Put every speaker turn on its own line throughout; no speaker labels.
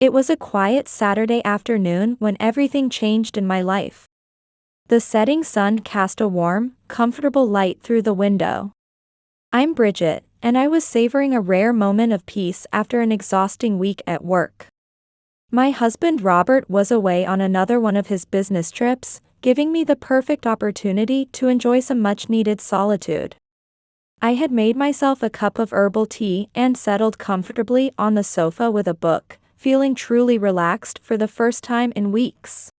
It was a quiet Saturday afternoon when everything changed in my life. The setting sun cast a warm, comfortable light through the window. I'm Bridget, and I was savoring a rare moment of peace after an exhausting week at work. My husband Robert was away on another one of his business trips, giving me the perfect opportunity to enjoy some much-needed solitude. I had made myself a cup of herbal tea and settled comfortably on the sofa with a book, feeling truly relaxed for the first time in weeks.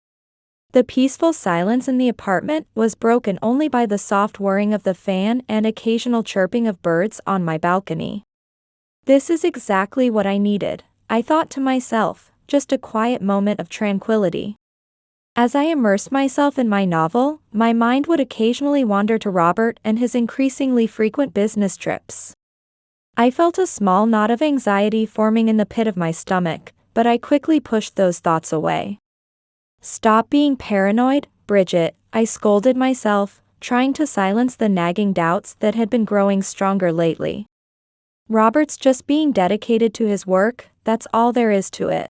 The peaceful silence in the apartment was broken only by the soft whirring of the fan and occasional chirping of birds on my balcony. This is exactly what I needed, I thought to myself, just a quiet moment of tranquility. As I immersed myself in my novel, my mind would occasionally wander to Robert and his increasingly frequent business trips. I felt a small knot of anxiety forming in the pit of my stomach, but I quickly pushed those thoughts away. "Stop being paranoid, Bridget," I scolded myself, trying to silence the nagging doubts that had been growing stronger lately. Robert's just being dedicated to his work, that's all there is to it.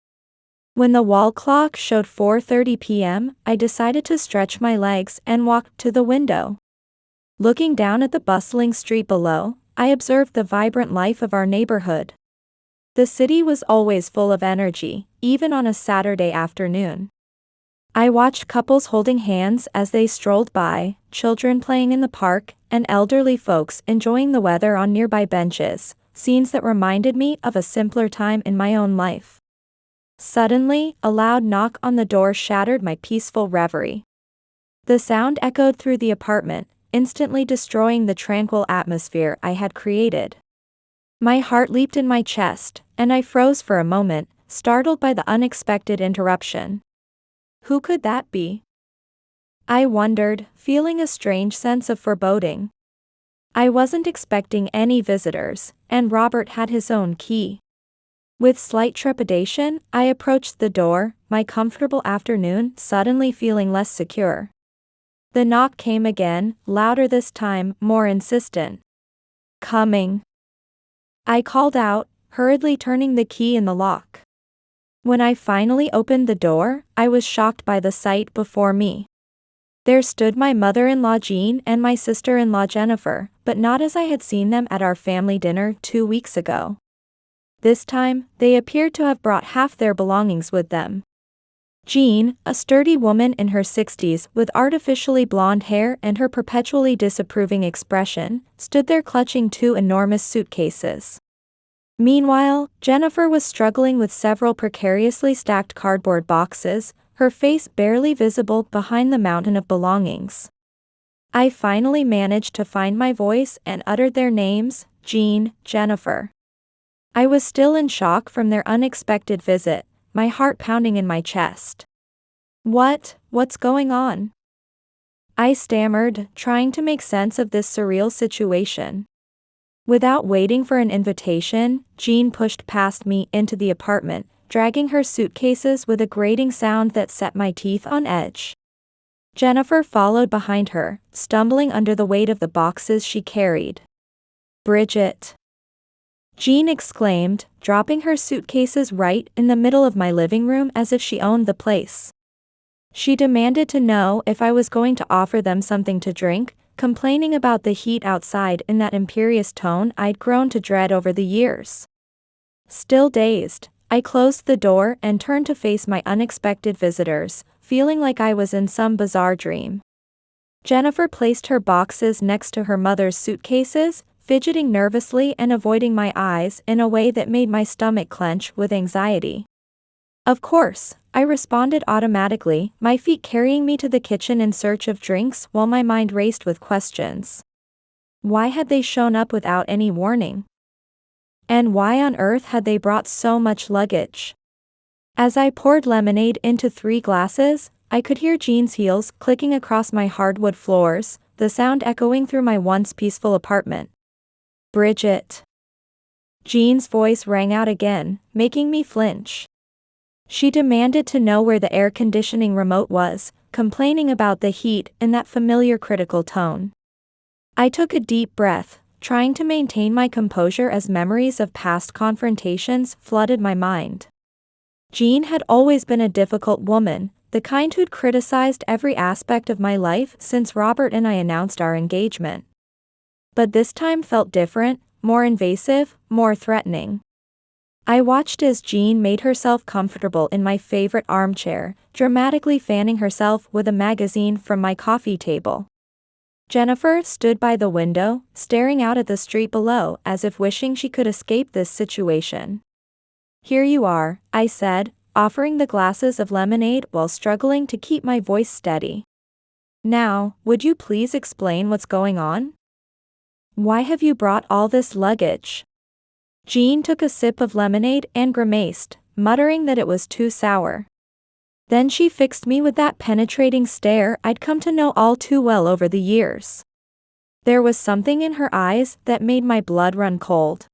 When the wall clock showed 4:30 p.m., I decided to stretch my legs and walk to the window. Looking down at the bustling street below, I observed the vibrant life of our neighborhood. The city was always full of energy, even on a Saturday afternoon. I watched couples holding hands as they strolled by, children playing in the park, and elderly folks enjoying the weather on nearby benches, scenes that reminded me of a simpler time in my own life. Suddenly, a loud knock on the door shattered my peaceful reverie. The sound echoed through the apartment, instantly destroying the tranquil atmosphere I had created. My heart leaped in my chest, and I froze for a moment, startled by the unexpected interruption. Who could that be? I wondered, feeling a strange sense of foreboding. I wasn't expecting any visitors, and Robert had his own key. With slight trepidation, I approached the door, my comfortable afternoon suddenly feeling less secure. The knock came again, louder this time, more insistent. "Coming," I called out, hurriedly turning the key in the lock. When I finally opened the door, I was shocked by the sight before me. There stood my mother-in-law Jean and my sister-in-law Jennifer, but not as I had seen them at our family dinner 2 weeks ago. This time, they appeared to have brought half their belongings with them. Jean, a sturdy woman in her 60s with artificially blonde hair and her perpetually disapproving expression, stood there clutching 2 enormous suitcases. Meanwhile, Jennifer was struggling with several precariously stacked cardboard boxes, her face barely visible behind the mountain of belongings. I finally managed to find my voice and uttered their names, Jean, Jennifer. I was still in shock from their unexpected visit, my heart pounding in my chest. What's going on?" I stammered, trying to make sense of this surreal situation. Without waiting for an invitation, Jean pushed past me into the apartment, dragging her suitcases with a grating sound that set my teeth on edge. Jennifer followed behind her, stumbling under the weight of the boxes she carried. "Bridget," Jean exclaimed, dropping her suitcases right in the middle of my living room as if she owned the place. She demanded to know if I was going to offer them something to drink, complaining about the heat outside in that imperious tone I'd grown to dread over the years. Still dazed, I closed the door and turned to face my unexpected visitors, feeling like I was in some bizarre dream. Jennifer placed her boxes next to her mother's suitcases, fidgeting nervously and avoiding my eyes in a way that made my stomach clench with anxiety. Of course, I responded automatically, my feet carrying me to the kitchen in search of drinks while my mind raced with questions. Why had they shown up without any warning? And why on earth had they brought so much luggage? As I poured lemonade into 3 glasses, I could hear Jean's heels clicking across my hardwood floors, the sound echoing through my once peaceful apartment. "Bridget." Jean's voice rang out again, making me flinch. She demanded to know where the air conditioning remote was, complaining about the heat in that familiar critical tone. I took a deep breath, trying to maintain my composure as memories of past confrontations flooded my mind. Jean had always been a difficult woman, the kind who'd criticized every aspect of my life since Robert and I announced our engagement. But this time felt different, more invasive, more threatening. I watched as Jean made herself comfortable in my favorite armchair, dramatically fanning herself with a magazine from my coffee table. Jennifer stood by the window, staring out at the street below as if wishing she could escape this situation. "Here you are," I said, offering the glasses of lemonade while struggling to keep my voice steady. "Now, would you please explain what's going on? Why have you brought all this luggage?" Jean took a sip of lemonade and grimaced, muttering that it was too sour. Then she fixed me with that penetrating stare I'd come to know all too well over the years. There was something in her eyes that made my blood run cold.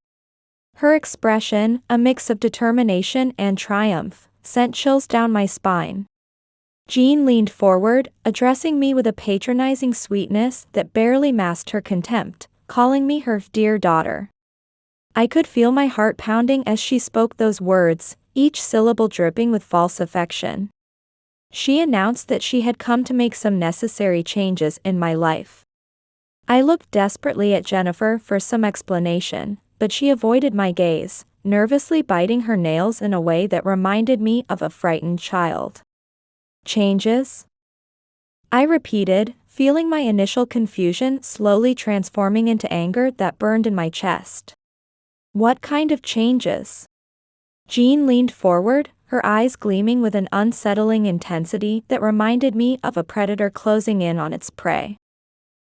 Her expression, a mix of determination and triumph, sent chills down my spine. Jean leaned forward, addressing me with a patronizing sweetness that barely masked her contempt, calling me her dear daughter. I could feel my heart pounding as she spoke those words, each syllable dripping with false affection. She announced that she had come to make some necessary changes in my life. I looked desperately at Jennifer for some explanation, but she avoided my gaze, nervously biting her nails in a way that reminded me of a frightened child. "Changes?" I repeated, feeling my initial confusion slowly transforming into anger that burned in my chest. "What kind of changes?" Jean leaned forward, her eyes gleaming with an unsettling intensity that reminded me of a predator closing in on its prey.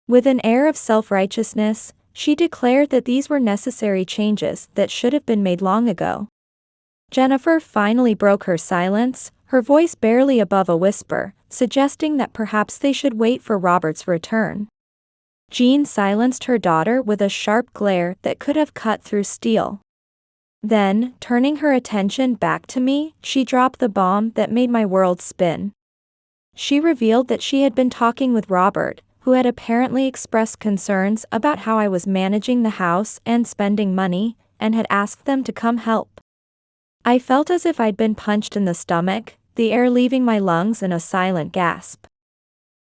With an air of self-righteousness, she declared that these were necessary changes that should have been made long ago. Jennifer finally broke her silence, her voice barely above a whisper, suggesting that perhaps they should wait for Robert's return. Jean silenced her daughter with a sharp glare that could have cut through steel. Then, turning her attention back to me, she dropped the bomb that made my world spin. She revealed that she had been talking with Robert, who had apparently expressed concerns about how I was managing the house and spending money, and had asked them to come help. I felt as if I'd been punched in the stomach, the air leaving my lungs in a silent gasp.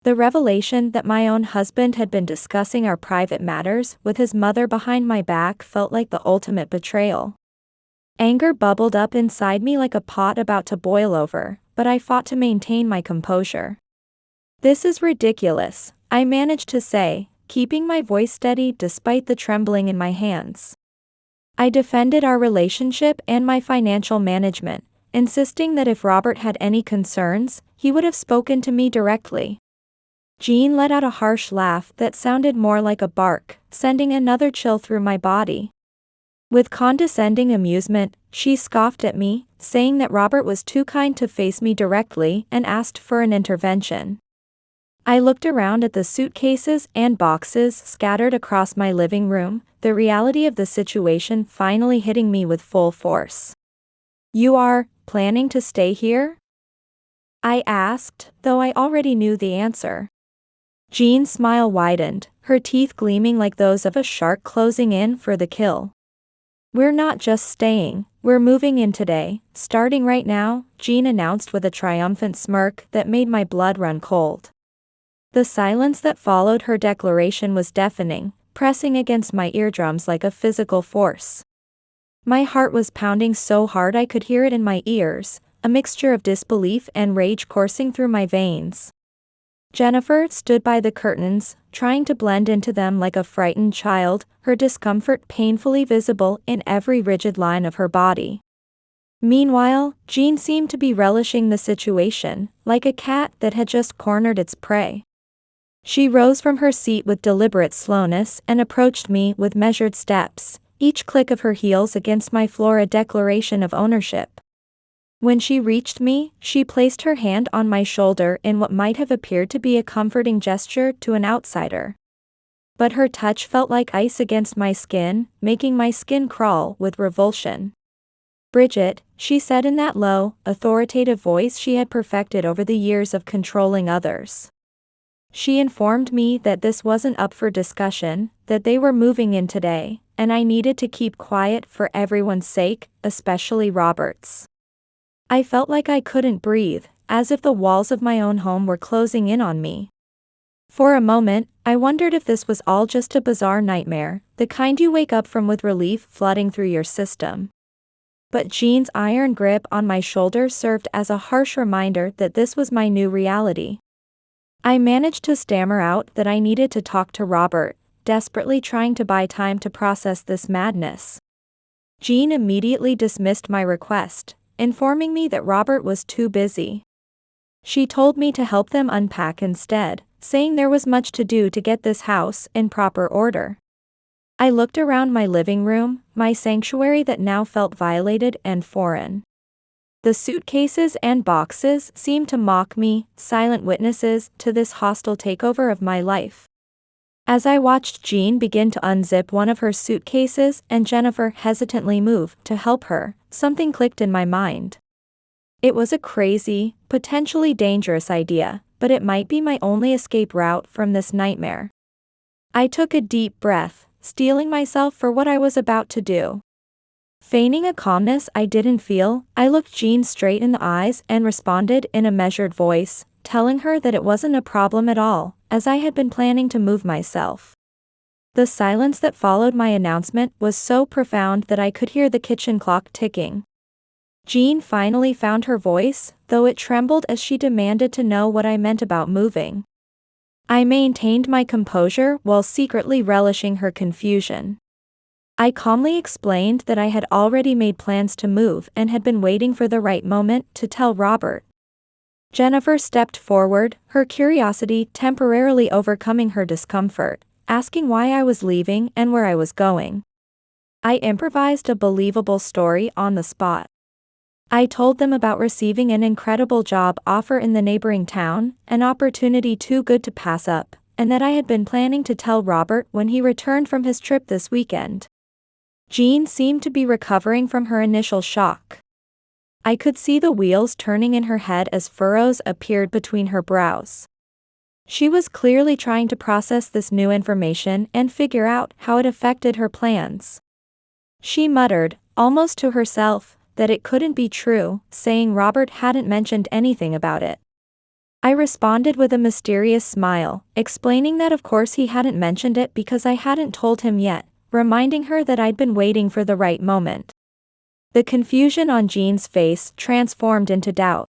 The revelation that my own husband had been discussing our private matters with his mother behind my back felt like the ultimate betrayal. Anger bubbled up inside me like a pot about to boil over, but I fought to maintain my composure. "This is ridiculous," I managed to say, keeping my voice steady despite the trembling in my hands. I defended our relationship and my financial management, insisting that if Robert had any concerns, he would have spoken to me directly. Jean let out a harsh laugh that sounded more like a bark, sending another chill through my body. With condescending amusement, she scoffed at me, saying that Robert was too kind to face me directly and asked for an intervention. I looked around at the suitcases and boxes scattered across my living room, the reality of the situation finally hitting me with full force. "You are planning to stay here?" I asked, though I already knew the answer. Jean's smile widened, her teeth gleaming like those of a shark closing in for the kill. "We're not just staying, we're moving in today, starting right now," Jean announced with a triumphant smirk that made my blood run cold. The silence that followed her declaration was deafening, pressing against my eardrums like a physical force. My heart was pounding so hard I could hear it in my ears, a mixture of disbelief and rage coursing through my veins. Jennifer stood by the curtains, trying to blend into them like a frightened child, her discomfort painfully visible in every rigid line of her body. Meanwhile, Jean seemed to be relishing the situation, like a cat that had just cornered its prey. She rose from her seat with deliberate slowness and approached me with measured steps, each click of her heels against my floor a declaration of ownership. When she reached me, she placed her hand on my shoulder in what might have appeared to be a comforting gesture to an outsider. But her touch felt like ice against my skin, making my skin crawl with revulsion. "Bridget," she said in that low, authoritative voice she had perfected over the years of controlling others. She informed me that this wasn't up for discussion, that they were moving in today, and I needed to keep quiet for everyone's sake, especially Robert's. I felt like I couldn't breathe, as if the walls of my own home were closing in on me. For a moment, I wondered if this was all just a bizarre nightmare, the kind you wake up from with relief flooding through your system. But Jean's iron grip on my shoulder served as a harsh reminder that this was my new reality. I managed to stammer out that I needed to talk to Robert, desperately trying to buy time to process this madness. Jean immediately dismissed my request, informing me that Robert was too busy. She told me to help them unpack instead, saying there was much to do to get this house in proper order. I looked around my living room, my sanctuary that now felt violated and foreign. The suitcases and boxes seemed to mock me, silent witnesses to this hostile takeover of my life. As I watched Jean begin to unzip one of her suitcases and Jennifer hesitantly move to help her, something clicked in my mind. It was a crazy, potentially dangerous idea, but it might be my only escape route from this nightmare. I took a deep breath, steeling myself for what I was about to do. Feigning a calmness I didn't feel, I looked Jean straight in the eyes and responded in a measured voice, telling her that it wasn't a problem at all, as I had been planning to move myself. The silence that followed my announcement was so profound that I could hear the kitchen clock ticking. Jean finally found her voice, though it trembled as she demanded to know what I meant about moving. I maintained my composure while secretly relishing her confusion. I calmly explained that I had already made plans to move and had been waiting for the right moment to tell Robert. Jennifer stepped forward, her curiosity temporarily overcoming her discomfort, asking why I was leaving and where I was going. I improvised a believable story on the spot. I told them about receiving an incredible job offer in the neighboring town, an opportunity too good to pass up, and that I had been planning to tell Robert when he returned from his trip this weekend. Jean seemed to be recovering from her initial shock. I could see the wheels turning in her head as furrows appeared between her brows. She was clearly trying to process this new information and figure out how it affected her plans. She muttered, almost to herself, that it couldn't be true, saying Robert hadn't mentioned anything about it. I responded with a mysterious smile, explaining that of course he hadn't mentioned it because I hadn't told him yet, reminding her that I'd been waiting for the right moment. The confusion on Jean's face transformed into doubt.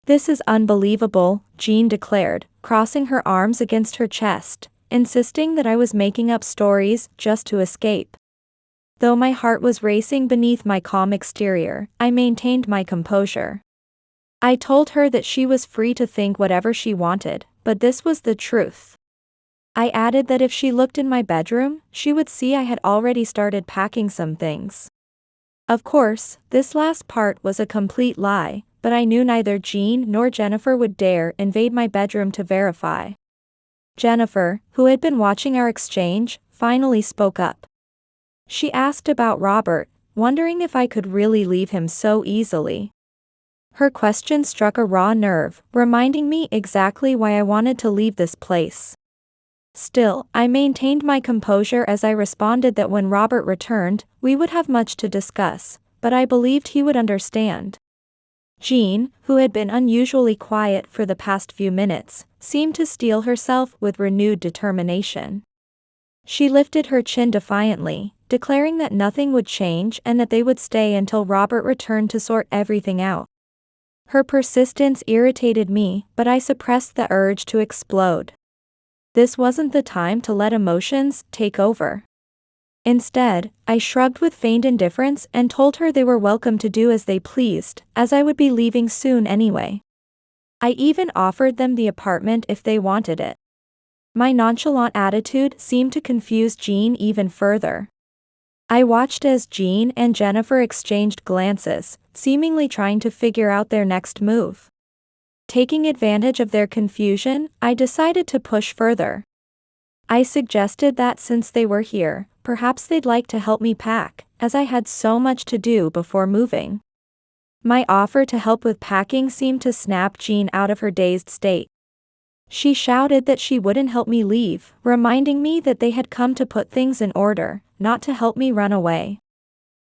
"This is unbelievable," Jean declared, crossing her arms against her chest, insisting that I was making up stories just to escape. Though my heart was racing beneath my calm exterior, I maintained my composure. I told her that she was free to think whatever she wanted, but this was the truth. I added that if she looked in my bedroom, she would see I had already started packing some things. Of course, this last part was a complete lie, but I knew neither Jean nor Jennifer would dare invade my bedroom to verify. Jennifer, who had been watching our exchange, finally spoke up. She asked about Robert, wondering if I could really leave him so easily. Her question struck a raw nerve, reminding me exactly why I wanted to leave this place. Still, I maintained my composure as I responded that when Robert returned, we would have much to discuss, but I believed he would understand. Jean, who had been unusually quiet for the past few minutes, seemed to steel herself with renewed determination. She lifted her chin defiantly, declaring that nothing would change and that they would stay until Robert returned to sort everything out. Her persistence irritated me, but I suppressed the urge to explode. This wasn't the time to let emotions take over. Instead, I shrugged with feigned indifference and told her they were welcome to do as they pleased, as I would be leaving soon anyway. I even offered them the apartment if they wanted it. My nonchalant attitude seemed to confuse Jean even further. I watched as Jean and Jennifer exchanged glances, seemingly trying to figure out their next move. Taking advantage of their confusion, I decided to push further. I suggested that since they were here, perhaps they'd like to help me pack, as I had so much to do before moving. My offer to help with packing seemed to snap Jean out of her dazed state. She shouted that she wouldn't help me leave, reminding me that they had come to put things in order, not to help me run away.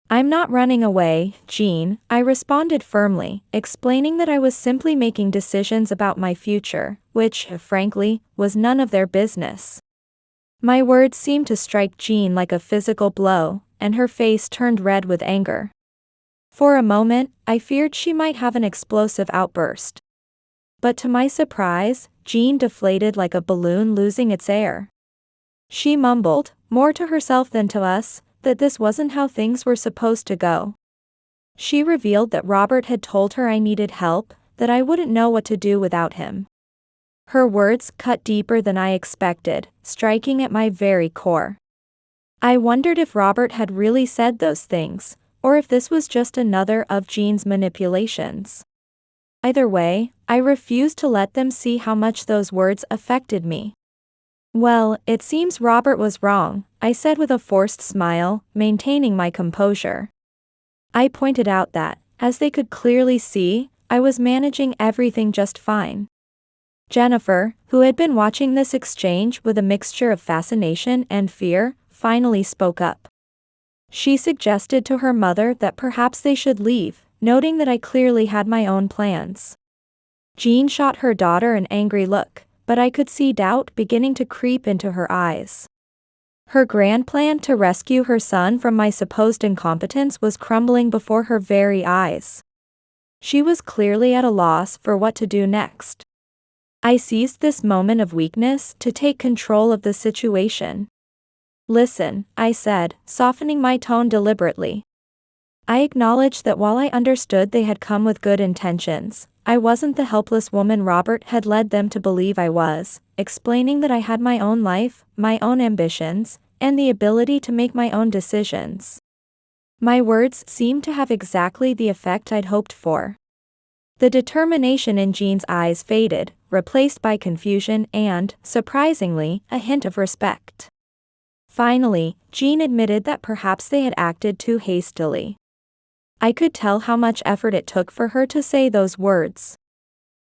I'm not running away, Jean, I responded firmly, explaining that I was simply making decisions about my future, which, frankly, was none of their business. My words seemed to strike Jean like a physical blow, and her face turned red with anger. For a moment, I feared she might have an explosive outburst. But to my surprise, Jean deflated like a balloon losing its air. She mumbled, more to herself than to us, that this wasn't how things were supposed to go. She revealed that Robert had told her I needed help, that I wouldn't know what to do without him. Her words cut deeper than I expected, striking at my very core. I wondered if Robert had really said those things, or if this was just another of Jean's manipulations. Either way, I refused to let them see how much those words affected me. Well, it seems Robert was wrong, I said with a forced smile, maintaining my composure. I pointed out that, as they could clearly see, I was managing everything just fine. Jennifer, who had been watching this exchange with a mixture of fascination and fear, finally spoke up. She suggested to her mother that perhaps they should leave, noting that I clearly had my own plans. Jean shot her daughter an angry look, but I could see doubt beginning to creep into her eyes. Her grand plan to rescue her son from my supposed incompetence was crumbling before her very eyes. She was clearly at a loss for what to do next. I seized this moment of weakness to take control of the situation. Listen, I said, softening my tone deliberately. I acknowledged that while I understood they had come with good intentions, I wasn't the helpless woman Robert had led them to believe I was, explaining that I had my own life, my own ambitions, and the ability to make my own decisions. My words seemed to have exactly the effect I'd hoped for. The determination in Jean's eyes faded, replaced by confusion and, surprisingly, a hint of respect. Finally, Jean admitted that perhaps they had acted too hastily. I could tell how much effort it took for her to say those words.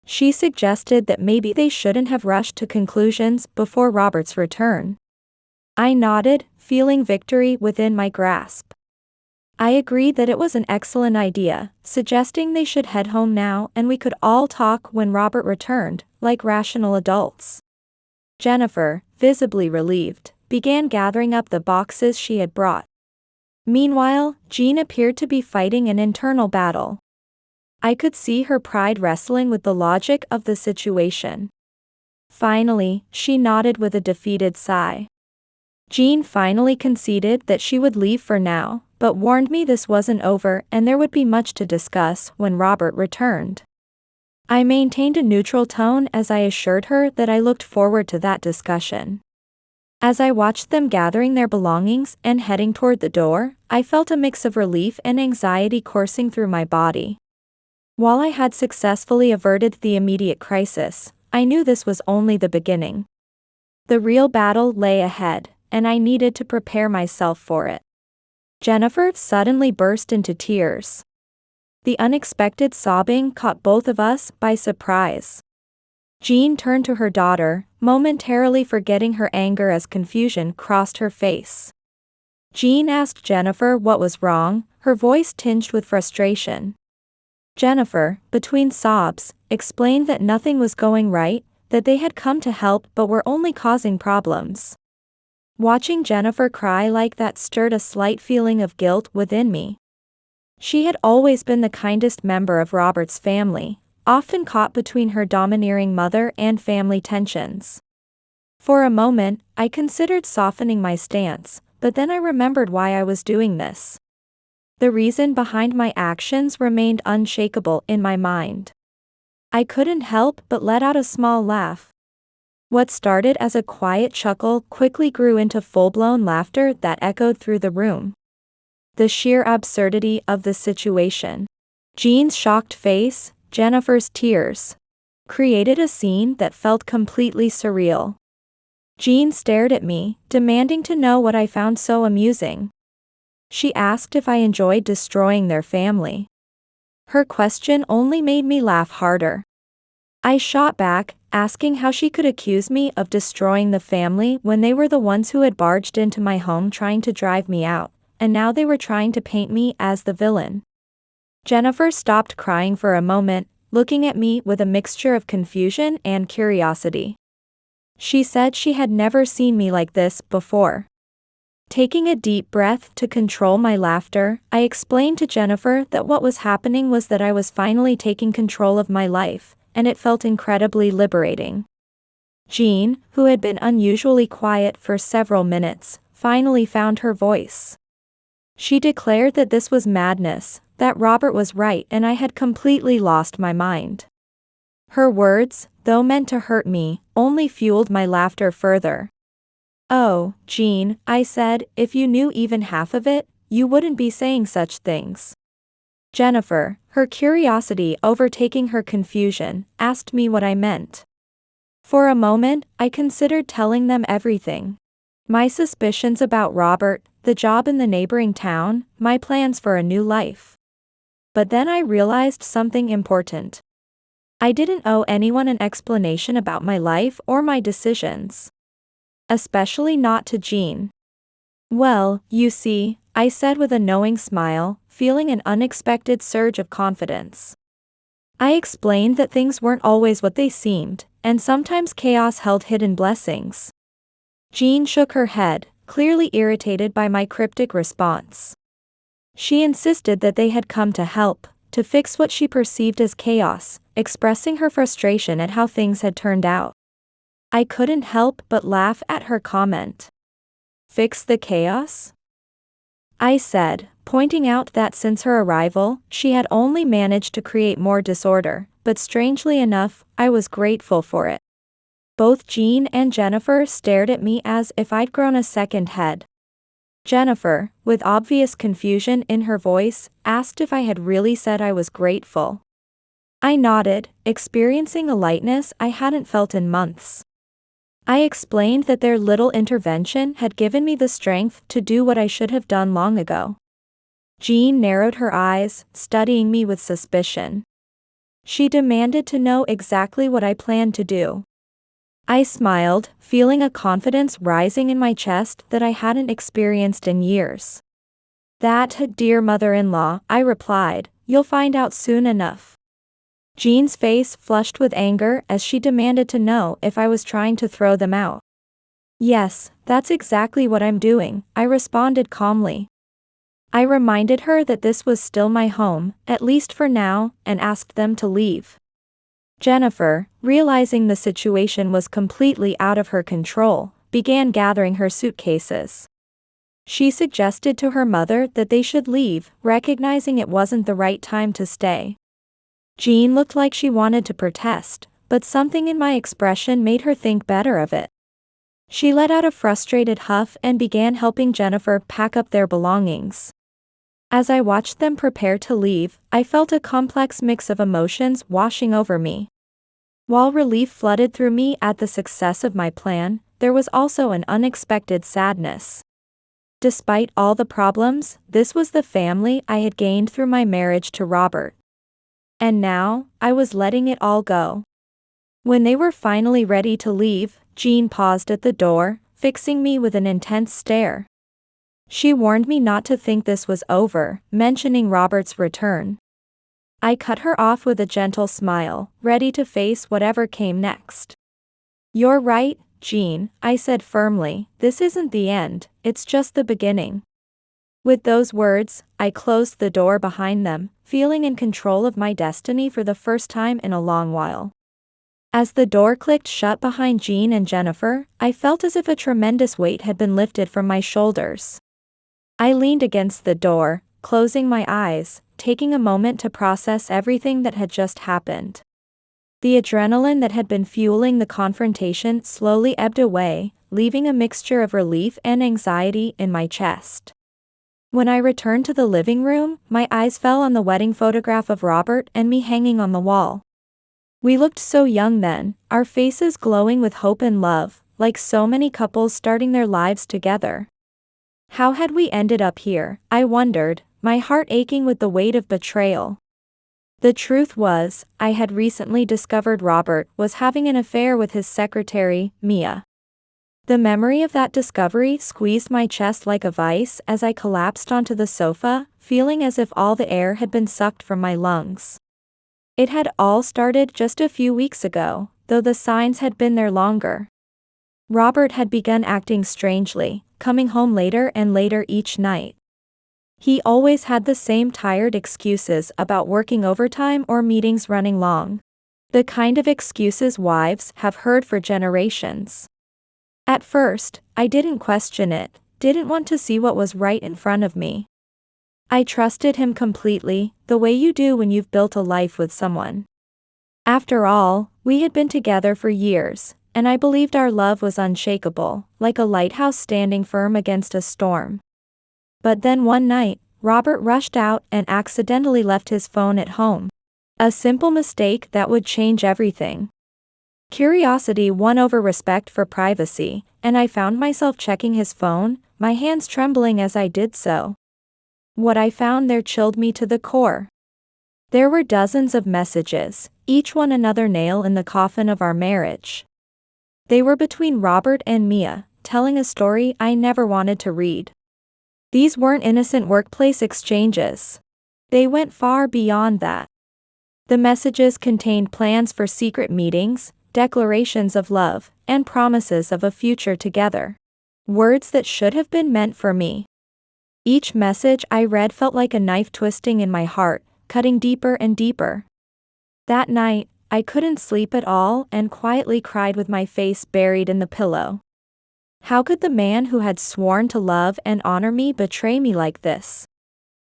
She suggested that maybe they shouldn't have rushed to conclusions before Robert's return. I nodded, feeling victory within my grasp. I agreed that it was an excellent idea, suggesting they should head home now and we could all talk when Robert returned, like rational adults. Jennifer, visibly relieved, began gathering up the boxes she had brought. Meanwhile, Jean appeared to be fighting an internal battle. I could see her pride wrestling with the logic of the situation. Finally, she nodded with a defeated sigh. Jean finally conceded that she would leave for now, but warned me this wasn't over and there would be much to discuss when Robert returned. I maintained a neutral tone as I assured her that I looked forward to that discussion. As I watched them gathering their belongings and heading toward the door, I felt a mix of relief and anxiety coursing through my body. While I had successfully averted the immediate crisis, I knew this was only the beginning. The real battle lay ahead, and I needed to prepare myself for it. Jennifer suddenly burst into tears. The unexpected sobbing caught both of us by surprise. Jean turned to her daughter, momentarily forgetting her anger as confusion crossed her face. Jean asked Jennifer what was wrong, her voice tinged with frustration. Jennifer, between sobs, explained that nothing was going right, that they had come to help but were only causing problems. Watching Jennifer cry like that stirred a slight feeling of guilt within me. She had always been the kindest member of Robert's family, often caught between her domineering mother and family tensions. For a moment, I considered softening my stance, but then I remembered why I was doing this. The reason behind my actions remained unshakable in my mind. I couldn't help but let out a small laugh. What started as a quiet chuckle quickly grew into full-blown laughter that echoed through the room. The sheer absurdity of the situation, Jean's shocked face, Jennifer's tears, created a scene that felt completely surreal. Jean stared at me, demanding to know what I found so amusing. She asked if I enjoyed destroying their family. Her question only made me laugh harder. I shot back, asking how she could accuse me of destroying the family when they were the ones who had barged into my home trying to drive me out, and now they were trying to paint me as the villain. Jennifer stopped crying for a moment, looking at me with a mixture of confusion and curiosity. She said she had never seen me like this before. Taking a deep breath to control my laughter, I explained to Jennifer that what was happening was that I was finally taking control of my life, and it felt incredibly liberating. Jean, who had been unusually quiet for several minutes, finally found her voice. She declared that this was madness, that Robert was right and I had completely lost my mind. Her words, though meant to hurt me, only fueled my laughter further. "Oh, Jean," I said, "if you knew even half of it, you wouldn't be saying such things." Jennifer, her curiosity overtaking her confusion, asked me what I meant. For a moment, I considered telling them everything. My suspicions about Robert, the job in the neighboring town, my plans for a new life. But then I realized something important. I didn't owe anyone an explanation about my life or my decisions. Especially not to Jean. "Well, you see," I said with a knowing smile, feeling an unexpected surge of confidence. I explained that things weren't always what they seemed, and sometimes chaos held hidden blessings. Jean shook her head, clearly irritated by my cryptic response. She insisted that they had come to help, to fix what she perceived as chaos, expressing her frustration at how things had turned out. I couldn't help but laugh at her comment. "Fix the chaos?" I said, pointing out that since her arrival, she had only managed to create more disorder, but strangely enough, I was grateful for it. Both Jean and Jennifer stared at me as if I'd grown a second head. Jennifer, with obvious confusion in her voice, asked if I had really said I was grateful. I nodded, experiencing a lightness I hadn't felt in months. I explained that their little intervention had given me the strength to do what I should have done long ago. Jean narrowed her eyes, studying me with suspicion. She demanded to know exactly what I planned to do. I smiled, feeling a confidence rising in my chest that I hadn't experienced in years. "That, dear mother-in-law," I replied, "you'll find out soon enough." Jean's face flushed with anger as she demanded to know if I was trying to throw them out. "Yes, that's exactly what I'm doing," I responded calmly. I reminded her that this was still my home, at least for now, and asked them to leave. Jennifer, realizing the situation was completely out of her control, began gathering her suitcases. She suggested to her mother that they should leave, recognizing it wasn't the right time to stay. Jean looked like she wanted to protest, but something in my expression made her think better of it. She let out a frustrated huff and began helping Jennifer pack up their belongings. As I watched them prepare to leave, I felt a complex mix of emotions washing over me. While relief flooded through me at the success of my plan, there was also an unexpected sadness. Despite all the problems, this was the family I had gained through my marriage to Robert. And now, I was letting it all go. When they were finally ready to leave, Jean paused at the door, fixing me with an intense stare. She warned me not to think this was over, mentioning Robert's return. I cut her off with a gentle smile, ready to face whatever came next. "You're right, Jean," I said firmly, "this isn't the end, it's just the beginning." With those words, I closed the door behind them, feeling in control of my destiny for the first time in a long while. As the door clicked shut behind Jean and Jennifer, I felt as if a tremendous weight had been lifted from my shoulders. I leaned against the door, closing my eyes, taking a moment to process everything that had just happened. The adrenaline that had been fueling the confrontation slowly ebbed away, leaving a mixture of relief and anxiety in my chest. When I returned to the living room, my eyes fell on the wedding photograph of Robert and me hanging on the wall. We looked so young then, our faces glowing with hope and love, like so many couples starting their lives together. How had we ended up here, I wondered, my heart aching with the weight of betrayal. The truth was, I had recently discovered Robert was having an affair with his secretary, Mia. The memory of that discovery squeezed my chest like a vice as I collapsed onto the sofa, feeling as if all the air had been sucked from my lungs. It had all started just a few weeks ago, though the signs had been there longer. Robert had begun acting strangely, coming home later and later each night. He always had the same tired excuses about working overtime or meetings running long. The kind of excuses wives have heard for generations. At first, I didn't question it, didn't want to see what was right in front of me. I trusted him completely, the way you do when you've built a life with someone. After all, we had been together for years, and I believed our love was unshakable, like a lighthouse standing firm against a storm. But then one night, Robert rushed out and accidentally left his phone at home. A simple mistake that would change everything. Curiosity won over respect for privacy, and I found myself checking his phone, my hands trembling as I did so. What I found there chilled me to the core. There were dozens of messages, each one another nail in the coffin of our marriage. They were between Robert and Mia, telling a story I never wanted to read. These weren't innocent workplace exchanges. They went far beyond that. The messages contained plans for secret meetings, declarations of love, and promises of a future together. Words that should have been meant for me. Each message I read felt like a knife twisting in my heart, cutting deeper and deeper. That night, I couldn't sleep at all and quietly cried with my face buried in the pillow. How could the man who had sworn to love and honor me betray me like this?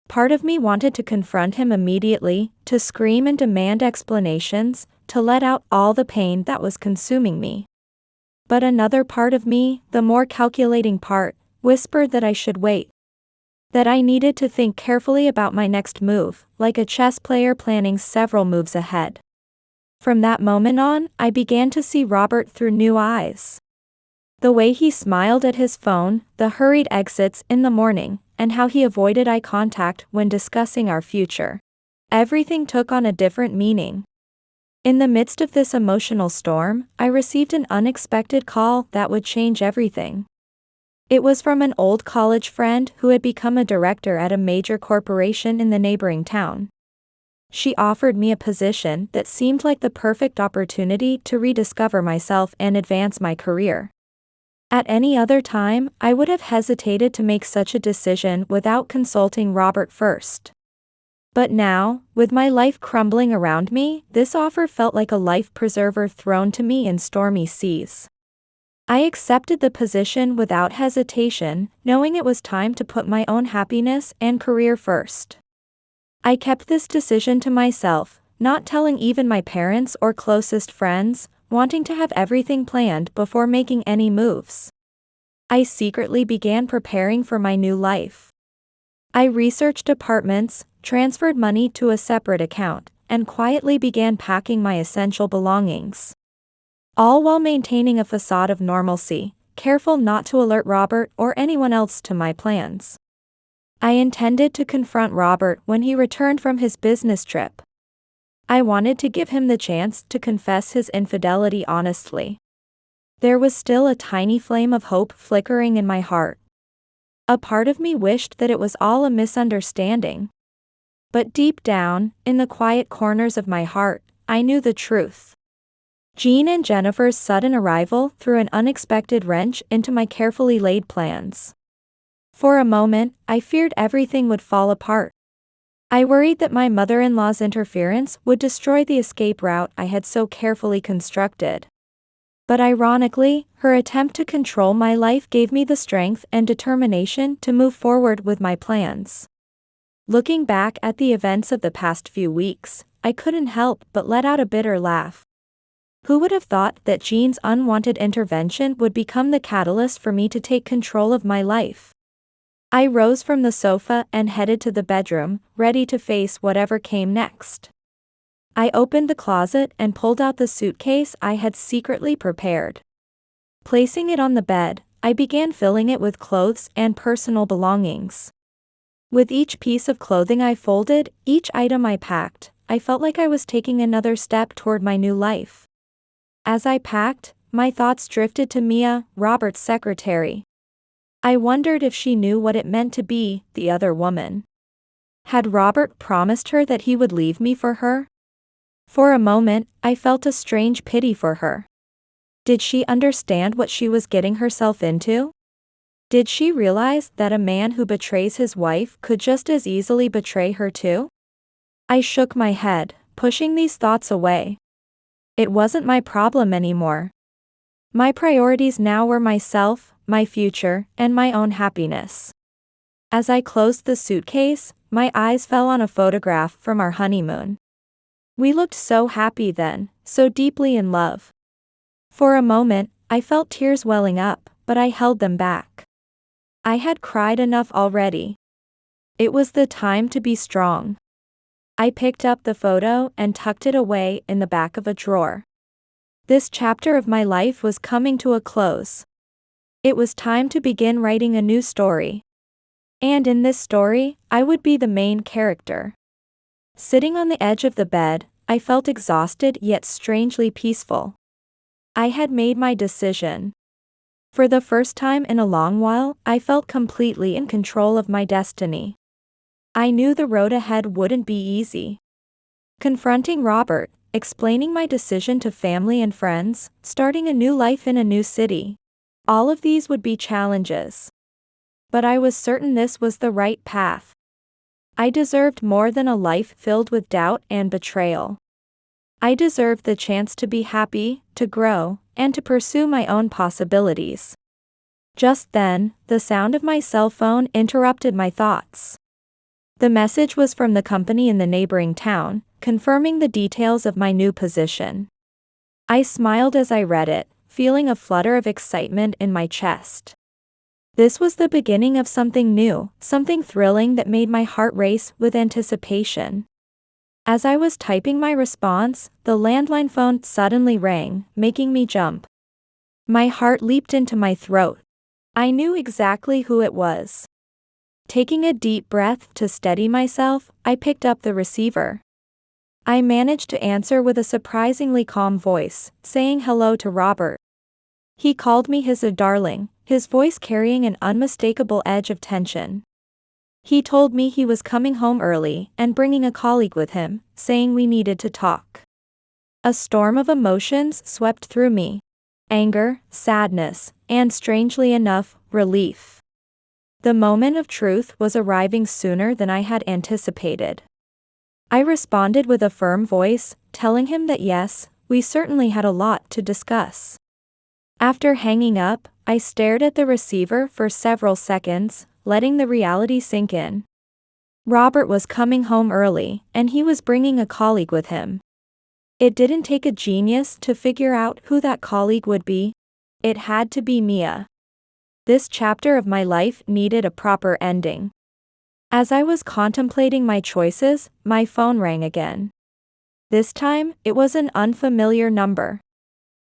Part of me wanted to confront him immediately, to scream and demand explanations, to let out all the pain that was consuming me. But another part of me, the more calculating part, whispered that I should wait. That I needed to think carefully about my next move, like a chess player planning several moves ahead. From that moment on, I began to see Robert through new eyes. The way he smiled at his phone, the hurried exits in the morning, and how he avoided eye contact when discussing our future. Everything took on a different meaning. In the midst of this emotional storm, I received an unexpected call that would change everything. It was from an old college friend who had become a director at a major corporation in the neighboring town. She offered me a position that seemed like the perfect opportunity to rediscover myself and advance my career. At any other time, I would have hesitated to make such a decision without consulting Robert first. But now, with my life crumbling around me, this offer felt like a life preserver thrown to me in stormy seas. I accepted the position without hesitation, knowing it was time to put my own happiness and career first. I kept this decision to myself, not telling even my parents or closest friends, wanting to have everything planned before making any moves. I secretly began preparing for my new life. I researched apartments, transferred money to a separate account, and quietly began packing my essential belongings. All while maintaining a facade of normalcy, careful not to alert Robert or anyone else to my plans. I intended to confront Robert when he returned from his business trip. I wanted to give him the chance to confess his infidelity honestly. There was still a tiny flame of hope flickering in my heart. A part of me wished that it was all a misunderstanding. But deep down, in the quiet corners of my heart, I knew the truth. Jean and Jennifer's sudden arrival threw an unexpected wrench into my carefully laid plans. For a moment, I feared everything would fall apart. I worried that my mother-in-law's interference would destroy the escape route I had so carefully constructed. But ironically, her attempt to control my life gave me the strength and determination to move forward with my plans. Looking back at the events of the past few weeks, I couldn't help but let out a bitter laugh. Who would have thought that Jean's unwanted intervention would become the catalyst for me to take control of my life? I rose from the sofa and headed to the bedroom, ready to face whatever came next. I opened the closet and pulled out the suitcase I had secretly prepared. Placing it on the bed, I began filling it with clothes and personal belongings. With each piece of clothing I folded, each item I packed, I felt like I was taking another step toward my new life. As I packed, my thoughts drifted to Mia, Robert's secretary. I wondered if she knew what it meant to be the other woman. Had Robert promised her that he would leave me for her? For a moment, I felt a strange pity for her. Did she understand what she was getting herself into? Did she realize that a man who betrays his wife could just as easily betray her too? I shook my head, pushing these thoughts away. It wasn't my problem anymore. My priorities now were myself, my future, and my own happiness. As I closed the suitcase, my eyes fell on a photograph from our honeymoon. We looked so happy then, so deeply in love. For a moment, I felt tears welling up, but I held them back. I had cried enough already. It was the time to be strong. I picked up the photo and tucked it away in the back of a drawer. This chapter of my life was coming to a close. It was time to begin writing a new story. And in this story, I would be the main character. Sitting on the edge of the bed, I felt exhausted yet strangely peaceful. I had made my decision. For the first time in a long while, I felt completely in control of my destiny. I knew the road ahead wouldn't be easy. Confronting Robert, explaining my decision to family and friends, starting a new life in a new city. All of these would be challenges. But I was certain this was the right path. I deserved more than a life filled with doubt and betrayal. I deserved the chance to be happy, to grow, and to pursue my own possibilities. Just then, the sound of my cell phone interrupted my thoughts. The message was from the company in the neighboring town, confirming the details of my new position. I smiled as I read it, feeling a flutter of excitement in my chest. This was the beginning of something new, something thrilling that made my heart race with anticipation. As I was typing my response, the landline phone suddenly rang, making me jump. My heart leaped into my throat. I knew exactly who it was. Taking a deep breath to steady myself, I picked up the receiver. I managed to answer with a surprisingly calm voice, saying hello to Robert. He called me his darling, his voice carrying an unmistakable edge of tension. He told me he was coming home early and bringing a colleague with him, saying we needed to talk. A storm of emotions swept through me. Anger, sadness, and strangely enough, relief. The moment of truth was arriving sooner than I had anticipated. I responded with a firm voice, telling him that yes, we certainly had a lot to discuss. After hanging up, I stared at the receiver for several seconds, letting the reality sink in. Robert was coming home early, and he was bringing a colleague with him. It didn't take a genius to figure out who that colleague would be. It had to be Mia. This chapter of my life needed a proper ending. As I was contemplating my choices, my phone rang again. This time, it was an unfamiliar number.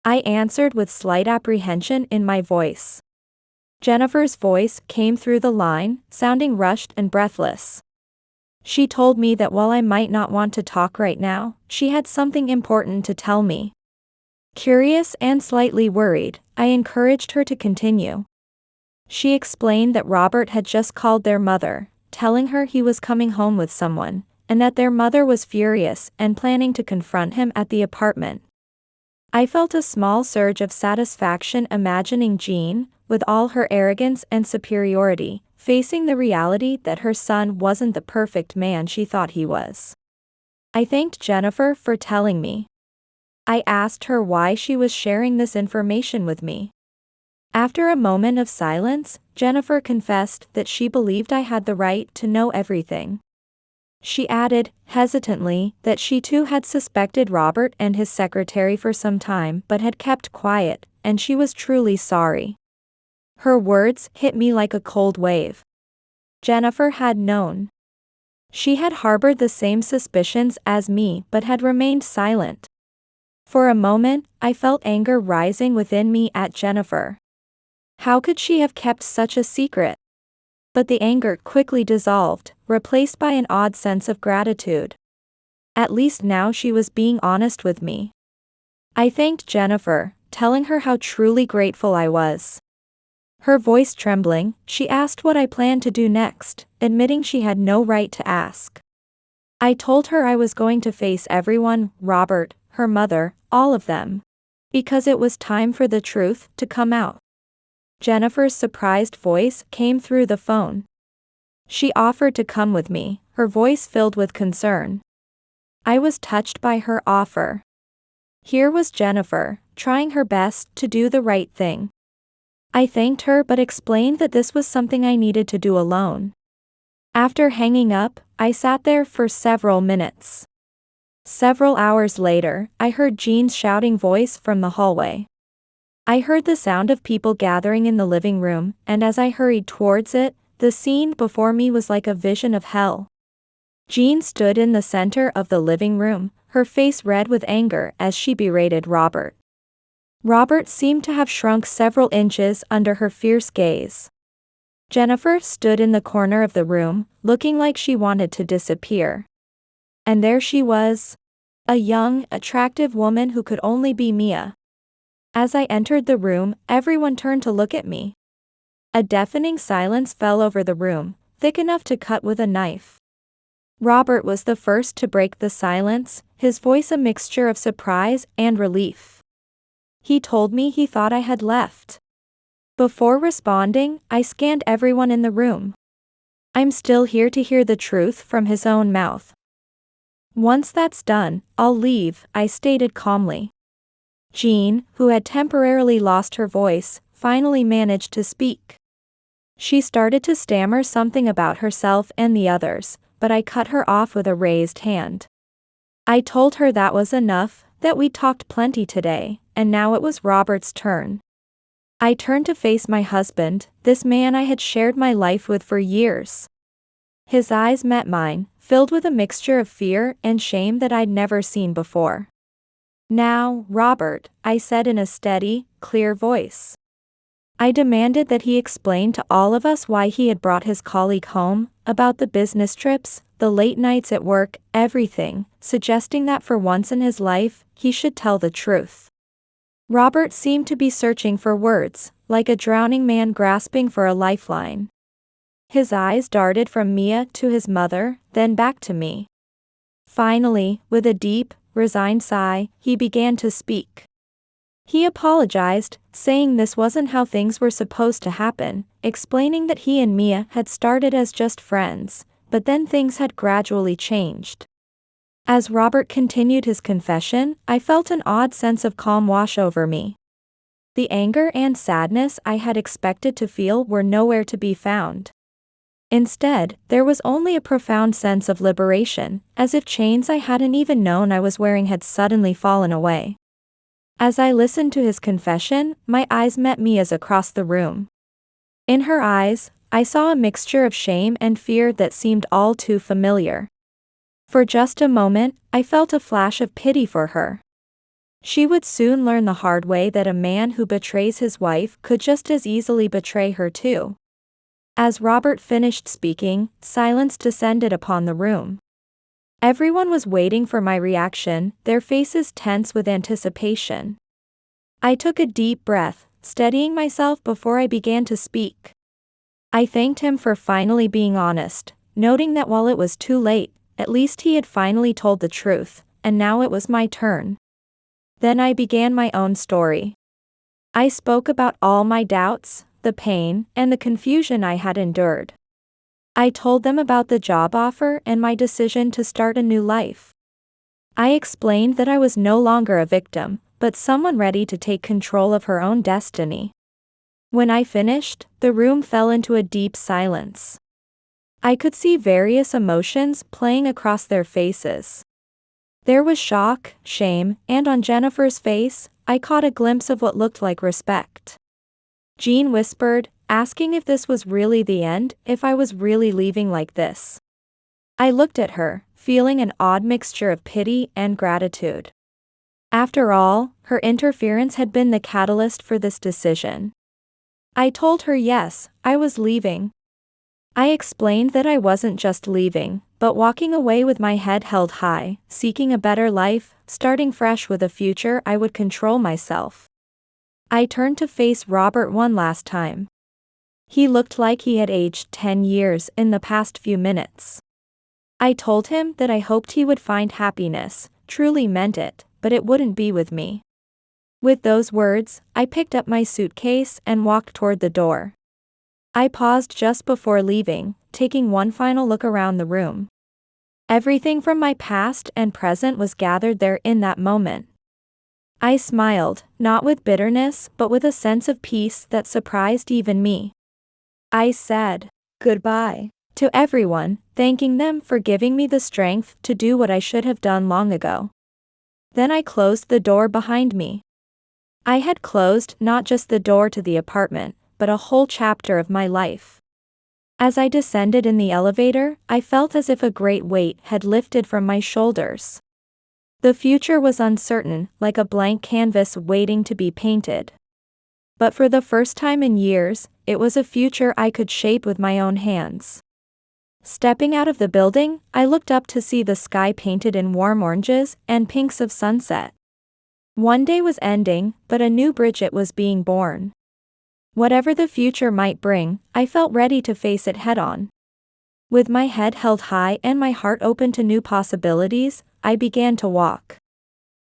I answered with slight apprehension in my voice. Jennifer's voice came through the line, sounding rushed and breathless. She told me that while I might not want to talk right now, she had something important to tell me. Curious and slightly worried, I encouraged her to continue. She explained that Robert had just called their mother, telling her he was coming home with someone, and that their mother was furious and planning to confront him at the apartment. I felt a small surge of satisfaction imagining Jean, with all her arrogance and superiority, facing the reality that her son wasn't the perfect man she thought he was. I thanked Jennifer for telling me. I asked her why she was sharing this information with me. After a moment of silence, Jennifer confessed that she believed I had the right to know everything. She added, hesitantly, that she too had suspected Robert and his secretary for some time but had kept quiet, and she was truly sorry. Her words hit me like a cold wave. Jennifer had known. She had harbored the same suspicions as me but had remained silent. For a moment, I felt anger rising within me at Jennifer. How could she have kept such a secret? But the anger quickly dissolved, replaced by an odd sense of gratitude. At least now she was being honest with me. I thanked Jennifer, telling her how truly grateful I was. Her voice trembling, she asked what I planned to do next, admitting she had no right to ask. I told her I was going to face everyone, Robert, her mother, all of them. Because it was time for the truth to come out. Jennifer's surprised voice came through the phone. She offered to come with me, her voice filled with concern. I was touched by her offer. Here was Jennifer, trying her best to do the right thing. I thanked her but explained that this was something I needed to do alone. After hanging up, I sat there for several minutes. Several hours later, I heard Jean's shouting voice from the hallway. I heard the sound of people gathering in the living room, and as I hurried towards it, the scene before me was like a vision of hell. Jean stood in the center of the living room, her face red with anger as she berated Robert. Robert seemed to have shrunk several inches under her fierce gaze. Jennifer stood in the corner of the room, looking like she wanted to disappear. And there she was. A young, attractive woman who could only be Mia. As I entered the room, everyone turned to look at me. A deafening silence fell over the room, thick enough to cut with a knife. Robert was the first to break the silence, his voice a mixture of surprise and relief. He told me he thought I had left. Before responding, I scanned everyone in the room. I'm still here to hear the truth from his own mouth. Once that's done, I'll leave, I stated calmly. Jean, who had temporarily lost her voice, finally managed to speak. She started to stammer something about herself and the others, but I cut her off with a raised hand. I told her that was enough, that we'd talked plenty today, and now it was Robert's turn. I turned to face my husband, this man I had shared my life with for years. His eyes met mine, filled with a mixture of fear and shame that I'd never seen before. Now, Robert, I said in a steady, clear voice. I demanded that he explain to all of us why he had brought his colleague home, about the business trips, the late nights at work, everything, suggesting that for once in his life, he should tell the truth. Robert seemed to be searching for words, like a drowning man grasping for a lifeline. His eyes darted from Mia to his mother, then back to me. Finally, with a deep, resigned sigh, he began to speak. He apologized, saying this wasn't how things were supposed to happen, explaining that he and Mia had started as just friends, but then things had gradually changed. As Robert continued his confession, I felt an odd sense of calm wash over me. The anger and sadness I had expected to feel were nowhere to be found. Instead, there was only a profound sense of liberation, as if chains I hadn't even known I was wearing had suddenly fallen away. As I listened to his confession, my eyes met Mia's across the room. In her eyes, I saw a mixture of shame and fear that seemed all too familiar. For just a moment, I felt a flash of pity for her. She would soon learn the hard way that a man who betrays his wife could just as easily betray her too. As Robert finished speaking, silence descended upon the room. Everyone was waiting for my reaction, their faces tense with anticipation. I took a deep breath, steadying myself before I began to speak. I thanked him for finally being honest, noting that while it was too late, at least he had finally told the truth, and now it was my turn. Then I began my own story. I spoke about all my doubts, the pain, and the confusion I had endured. I told them about the job offer and my decision to start a new life. I explained that I was no longer a victim, but someone ready to take control of her own destiny. When I finished, the room fell into a deep silence. I could see various emotions playing across their faces. There was shock, shame, and on Jennifer's face, I caught a glimpse of what looked like respect. Jean whispered, asking if this was really the end, if I was really leaving like this. I looked at her, feeling an odd mixture of pity and gratitude. After all, her interference had been the catalyst for this decision. I told her yes, I was leaving. I explained that I wasn't just leaving, but walking away with my head held high, seeking a better life, starting fresh with a future I would control myself. I turned to face Robert one last time. He looked like he had aged 10 years in the past few minutes. I told him that I hoped he would find happiness, truly meant it, but it wouldn't be with me. With those words, I picked up my suitcase and walked toward the door. I paused just before leaving, taking one final look around the room. Everything from my past and present was gathered there in that moment. I smiled, not with bitterness but with a sense of peace that surprised even me. I said goodbye to everyone, thanking them for giving me the strength to do what I should have done long ago. Then I closed the door behind me. I had closed not just the door to the apartment, but a whole chapter of my life. As I descended in the elevator, I felt as if a great weight had lifted from my shoulders. The future was uncertain, like a blank canvas waiting to be painted. But for the first time in years, it was a future I could shape with my own hands. Stepping out of the building, I looked up to see the sky painted in warm oranges and pinks of sunset. One day was ending, but a new Bridget was being born. Whatever the future might bring, I felt ready to face it head-on. With my head held high and my heart open to new possibilities, I began to walk.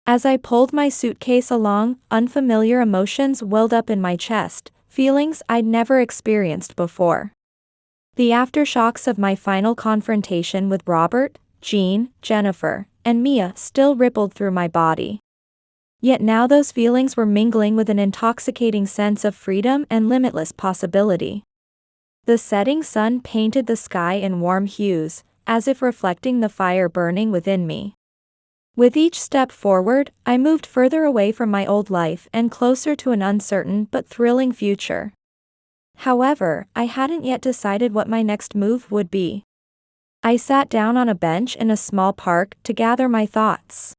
As I pulled my suitcase along, unfamiliar emotions welled up in my chest, feelings I'd never experienced before. The aftershocks of my final confrontation with Robert, Jean, Jennifer, and Mia still rippled through my body. Yet now those feelings were mingling with an intoxicating sense of freedom and limitless possibility. The setting sun painted the sky in warm hues, as if reflecting the fire burning within me. With each step forward, I moved further away from my old life and closer to an uncertain but thrilling future. However, I hadn't yet decided what my next move would be. I sat down on a bench in a small park to gather my thoughts.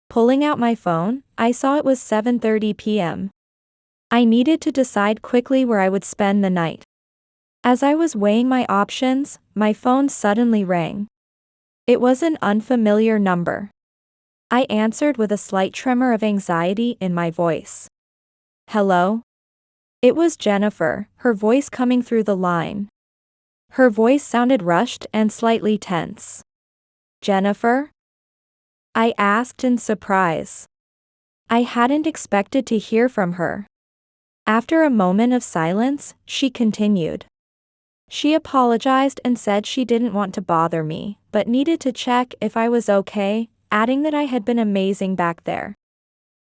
Pulling out my phone, I saw it was 7:30 p.m. I needed to decide quickly where I would spend the night. As I was weighing my options, my phone suddenly rang. It was an unfamiliar number. I answered with a slight tremor of anxiety in my voice. Hello? It was Jennifer, her voice coming through the line. Her voice sounded rushed and slightly tense. Jennifer? I asked in surprise. I hadn't expected to hear from her. After a moment of silence, she continued. She apologized and said she didn't want to bother me, but needed to check if I was okay, adding that I had been amazing back there.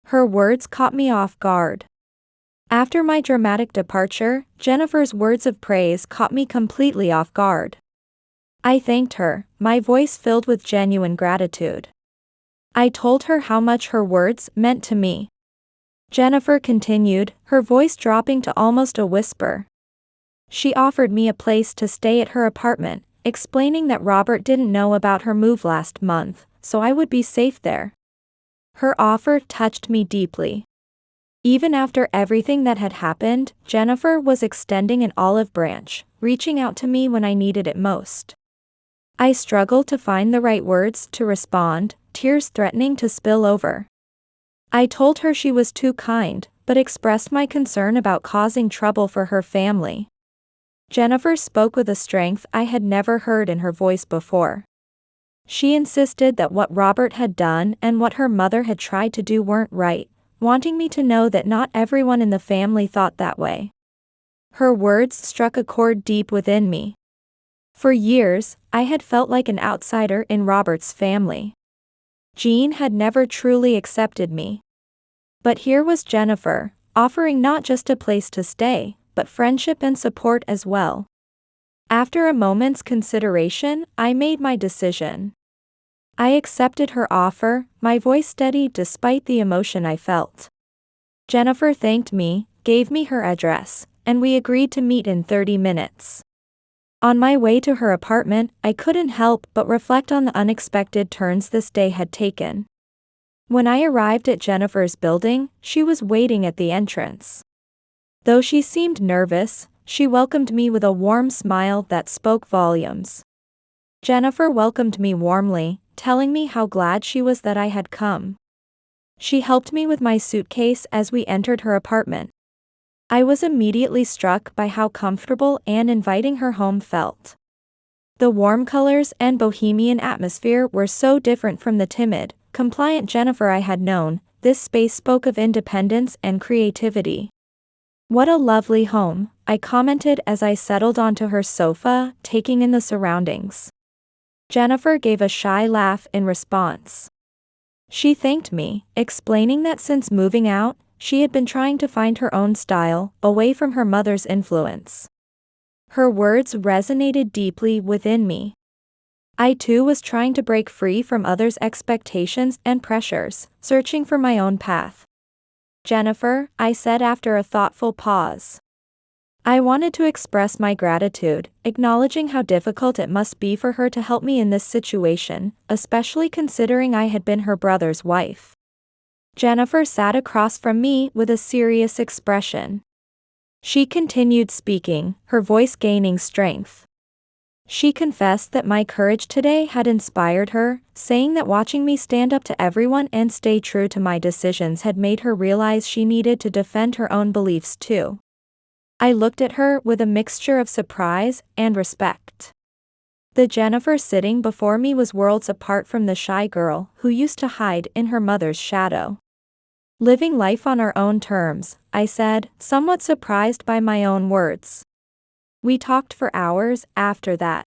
Her words caught me off guard. After my dramatic departure, Jennifer's words of praise caught me completely off guard. I thanked her, my voice filled with genuine gratitude. I told her how much her words meant to me. Jennifer continued, her voice dropping to almost a whisper. She offered me a place to stay at her apartment, explaining that Robert didn't know about her move last month, so I would be safe there. Her offer touched me deeply. Even after everything that had happened, Jennifer was extending an olive branch, reaching out to me when I needed it most. I struggled to find the right words to respond, tears threatening to spill over. I told her she was too kind, but expressed my concern about causing trouble for her family. Jennifer spoke with a strength I had never heard in her voice before. She insisted that what Robert had done and what her mother had tried to do weren't right, wanting me to know that not everyone in the family thought that way. Her words struck a chord deep within me. For years, I had felt like an outsider in Robert's family. Jean had never truly accepted me. But here was Jennifer, offering not just a place to stay, but friendship and support as well. After a moment's consideration, I made my decision. I accepted her offer, my voice steady despite the emotion I felt. Jennifer thanked me, gave me her address, and we agreed to meet in 30 minutes. On my way to her apartment, I couldn't help but reflect on the unexpected turns this day had taken. When I arrived at Jennifer's building, she was waiting at the entrance. Though she seemed nervous, she welcomed me with a warm smile that spoke volumes. Jennifer welcomed me warmly, telling me how glad she was that I had come. She helped me with my suitcase as we entered her apartment. I was immediately struck by how comfortable and inviting her home felt. The warm colors and bohemian atmosphere were so different from the timid, compliant Jennifer I had known. This space spoke of independence and creativity. "What a lovely home," I commented as I settled onto her sofa, taking in the surroundings. Jennifer gave a shy laugh in response. She thanked me, explaining that since moving out, she had been trying to find her own style, away from her mother's influence. Her words resonated deeply within me. I too was trying to break free from others' expectations and pressures, searching for my own path. "Jennifer," I said after a thoughtful pause. I wanted to express my gratitude, acknowledging how difficult it must be for her to help me in this situation, especially considering I had been her brother's wife. Jennifer sat across from me with a serious expression. She continued speaking, her voice gaining strength. She confessed that my courage today had inspired her, saying that watching me stand up to everyone and stay true to my decisions had made her realize she needed to defend her own beliefs too. I looked at her with a mixture of surprise and respect. The Jennifer sitting before me was worlds apart from the shy girl who used to hide in her mother's shadow. "Living life on our own terms," I said, somewhat surprised by my own words. We talked for hours after that.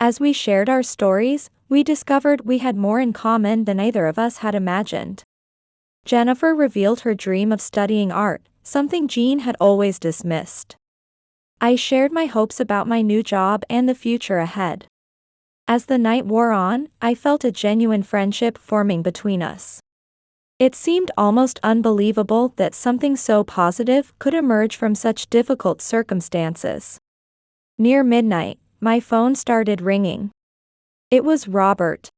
As we shared our stories, we discovered we had more in common than either of us had imagined. Jennifer revealed her dream of studying art, something Jean had always dismissed. I shared my hopes about my new job and the future ahead. As the night wore on, I felt a genuine friendship forming between us. It seemed almost unbelievable that something so positive could emerge from such difficult circumstances. Near midnight, my phone started ringing. It was Robert.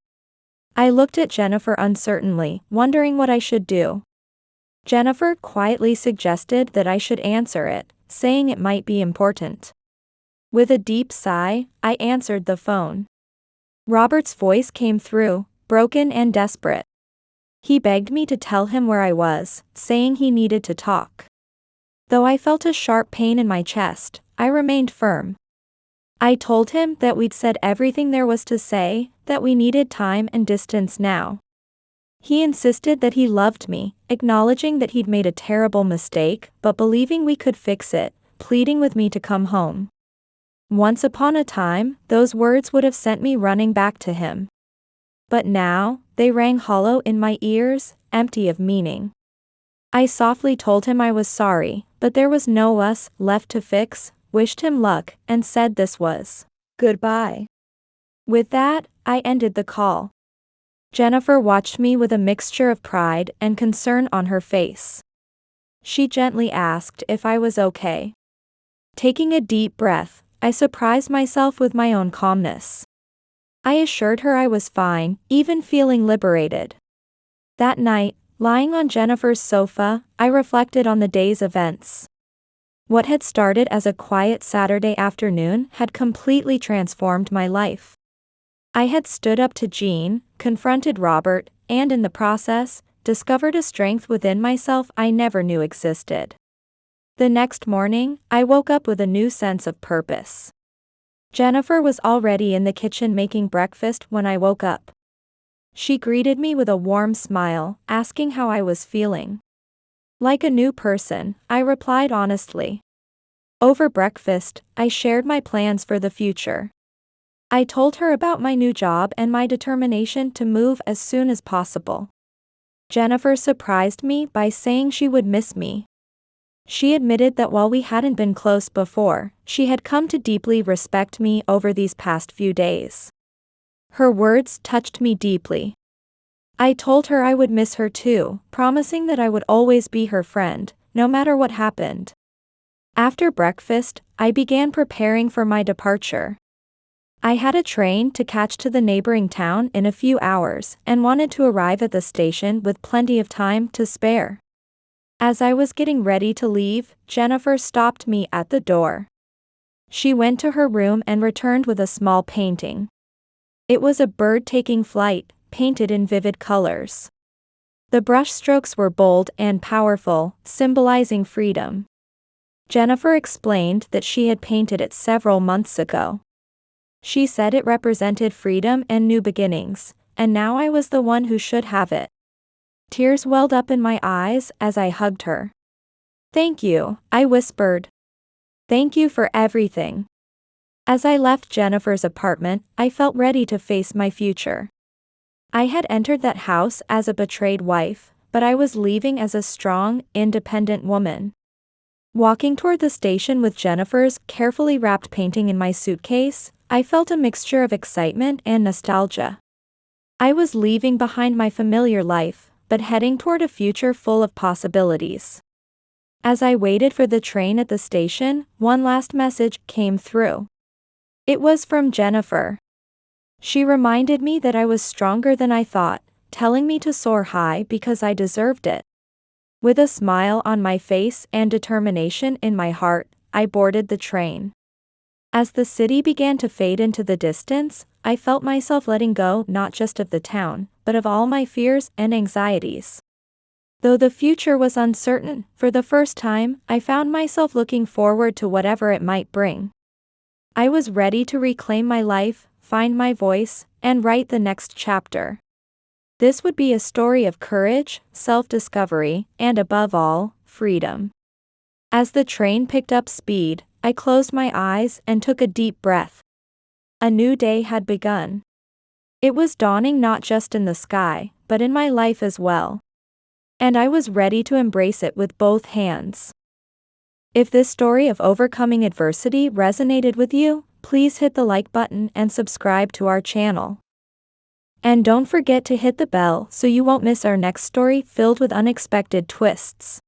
I looked at Jennifer uncertainly, wondering what I should do. Jennifer quietly suggested that I should answer it, saying it might be important. With a deep sigh, I answered the phone. Robert's voice came through, broken and desperate. He begged me to tell him where I was, saying he needed to talk. Though I felt a sharp pain in my chest, I remained firm. I told him that we'd said everything there was to say, that we needed time and distance now. He insisted that he loved me, acknowledging that he'd made a terrible mistake, but believing we could fix it, pleading with me to come home. Once upon a time, those words would have sent me running back to him. But now, they rang hollow in my ears, empty of meaning. I softly told him I was sorry, but there was no us left to fix, wished him luck, and said this was goodbye. With that, I ended the call. Jennifer watched me with a mixture of pride and concern on her face. She gently asked if I was okay. Taking a deep breath, I surprised myself with my own calmness. I assured her I was fine, even feeling liberated. That night, lying on Jennifer's sofa, I reflected on the day's events. What had started as a quiet Saturday afternoon had completely transformed my life. I had stood up to Jean, confronted Robert, and in the process, discovered a strength within myself I never knew existed. The next morning, I woke up with a new sense of purpose. Jennifer was already in the kitchen making breakfast when I woke up. She greeted me with a warm smile, asking how I was feeling. Like a new person, I replied honestly. Over breakfast, I shared my plans for the future. I told her about my new job and my determination to move as soon as possible. Jennifer surprised me by saying she would miss me. She admitted that while we hadn't been close before, she had come to deeply respect me over these past few days. Her words touched me deeply. I told her I would miss her too, promising that I would always be her friend, no matter what happened. After breakfast, I began preparing for my departure. I had a train to catch to the neighboring town in a few hours and wanted to arrive at the station with plenty of time to spare. As I was getting ready to leave, Jennifer stopped me at the door. She went to her room and returned with a small painting. It was a bird taking flight, painted in vivid colors. The brushstrokes were bold and powerful, symbolizing freedom. Jennifer explained that she had painted it several months ago. She said it represented freedom and new beginnings, and now I was the one who should have it. Tears welled up in my eyes as I hugged her. "Thank you," I whispered. "Thank you for everything." As I left Jennifer's apartment, I felt ready to face my future. I had entered that house as a betrayed wife, but I was leaving as a strong, independent woman. Walking toward the station with Jennifer's carefully wrapped painting in my suitcase, I felt a mixture of excitement and nostalgia. I was leaving behind my familiar life, but heading toward a future full of possibilities. As I waited for the train at the station, one last message came through. It was from Jennifer. She reminded me that I was stronger than I thought, telling me to soar high because I deserved it. With a smile on my face and determination in my heart, I boarded the train. As the city began to fade into the distance, I felt myself letting go not just of the town, but of all my fears and anxieties. Though the future was uncertain, for the first time, I found myself looking forward to whatever it might bring. I was ready to reclaim my life, find my voice, and write the next chapter. This would be a story of courage, self-discovery, and above all, freedom. As the train picked up speed, I closed my eyes and took a deep breath. A new day had begun. It was dawning not just in the sky, but in my life as well. And I was ready to embrace it with both hands. If this story of overcoming adversity resonated with you, please hit the like button and subscribe to our channel. And don't forget to hit the bell so you won't miss our next story filled with unexpected twists.